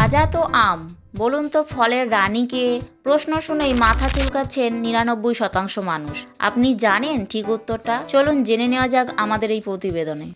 রাজা তো আম, বলুন তো ফলের রানীকে? প্রশ্ন শুনেই মাথা চুলকাচ্ছেন 99% মানুষ। আপনি জানেন ঠিক উত্তরটা? চলুন জেনে নেওয়া যাক আমাদের এই প্রতিবেদনে।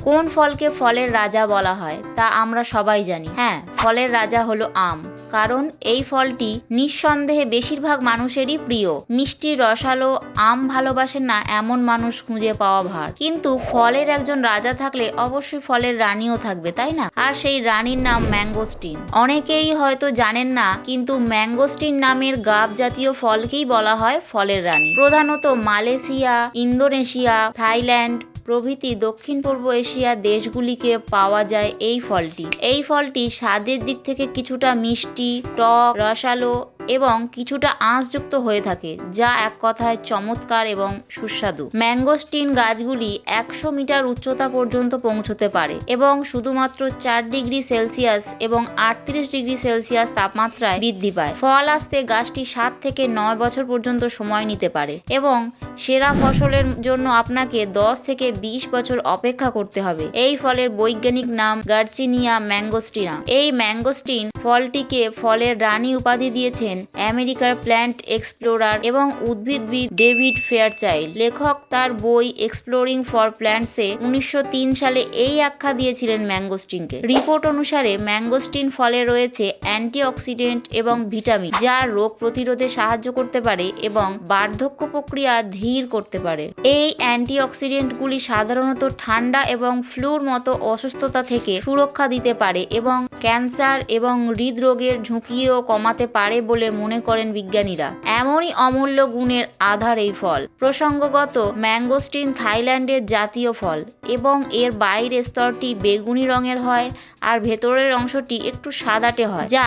কোন ফলকে ফলের রাজা বলা হয় তা আমরা সবাই জানি। হ্যাঁ, ফলের রাজা হলো আম, কারণ এই ফলটি নিঃসন্দেহে বেশিরভাগ মানুষেরই প্রিয়। মিষ্টি রসালো আম ভালোবাসেন না এমন মানুষ খুঁজে পাওয়া ভার। কিন্তু ফলের একজন রাজা থাকলে অবশ্যই ফলের রানীও থাকবে, তাই না? আর সেই রানীর নাম ম্যাঙ্গোস্টিন। অনেকেই হয়তো জানেন না, কিন্তু ম্যাঙ্গোস্টিন নামের গাব জাতীয় ফলকেই বলা হয় ফলের রানী। প্রধানত মালয়েশিয়া, ইন্দোনেশিয়া, থাইল্যান্ড প্রভৃতি দক্ষিণ পূর্ব এশিয়ার দেশগুলিকে পাওয়া যায় এই ফলটি। এই ফলটি স্বাদের দিক থেকে কিছুটা মিষ্টি, টক, রসালো এবং কিছুটা আঁশযুক্ত হয়ে থাকে, যা এক কথায় চমৎকার এবং সুস্বাদু। ম্যাঙ্গোস্টিন গাছগুলি 100 মিটার উচ্চতা পর্যন্ত পৌঁছতে পারে এবং শুধুমাত্র 4 ডিগ্রি সেলসিয়াস এবং 38 ডিগ্রি সেলসিয়াস তাপমাত্রায় বৃদ্ধি পায়। ফল আসতে গাছটি 7 থেকে 9 বছর পর্যন্ত সময় নিতে পারে এবং সেরা ফসলের জন্য আপনাকে 10 থেকে 20 বছর অপেক্ষা করতে হবে। এই ফলের বৈজ্ঞানিক নাম গার্চিনিয়া ম্যাঙ্গোস্টিনা। এই ম্যাঙ্গোস্টিন ফলটিকে ফলের রানী উপাধি দিয়েছেন আমেরিকার প্ল্যান্ট এক্সপ্লোরার এবং উদ্ভিদবিদ ডেভিড ফেয়ারচাইল্ড। লেখক তার বই এক্সপ্লোরিং ফর প্ল্যান্টসে 1903 সালে এই আখ্যা দিয়েছিলেন ম্যাঙ্গোস্টিনকে। রিপোর্ট অনুসারে ম্যাঙ্গোস্টিন ফলে রয়েছে অ্যান্টিঅক্সিডেন্ট এবং ভিটামিন, যা রোগ প্রতিরোধে সাহায্য করতে পারে এবং বার্ধক্য প্রক্রিয়া ধীর করতে পারে। এই অ্যান্টিঅক্সিডেন্টগুলি সাধারণত ঠান্ডা এবং ফ্লুর মতো অসুস্থতা থেকে সুরক্ষা দিতে পারে এবং ক্যান্সার এবং হৃদরোগের ঝুঁকিও কমাতে পারে বলে মনে করেন বিজ্ঞানীরা। এমনই অমূল্য গুণের আধার এই ফল। প্রসঙ্গগত, ম্যাঙ্গোস্টিন থাইল্যান্ডের জাতীয় ফল এবং এর বাইরের স্তরটি বেগুনি রঙের হয় আর ভেতরের অংশটি একটু সাদাটে হয়, যা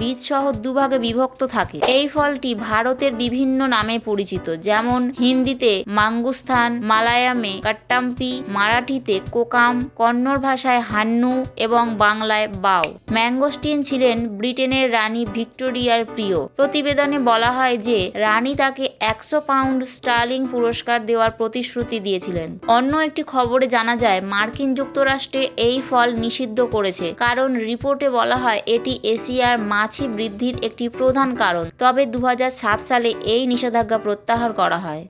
বীজসহ দুভাগে বিভক্ত থাকে। এই ফলটি ভারতের বিভিন্ন নামে পরিচিত, যেমন হিন্দিতে মাঙ্গুস্থান, মালায়ামে কাট্টাম্পি, মারাঠিতে কোকাম, কন্নড় ভাষায় হান্নু এবং বাংলায় বাও। ম্যাঙ্গোস্টিন ছিলেন ব্রিটেনের রানী ভিক্টোরিয়ার প্রিয়। প্রতিবেদনে বলা হয় যে রানী তাকে 100 পাউন্ড স্টার্লিং পুরস্কার দেওয়ার প্রতিশ্রুতি দিয়েছিলেন। অন্য একটি খবরে জানা যায় মার্কিন যুক্তরাষ্ট্রে এই ফল নিষিদ্ধ করেছে, কারণ রিপোর্টে বলা হয় এটি এশিয়ার মাছি বৃদ্ধির একটি প্রধান কারণ। তবে 2007 সালে এই নিষেধাজ্ঞা প্রত্যাহার করা হয়।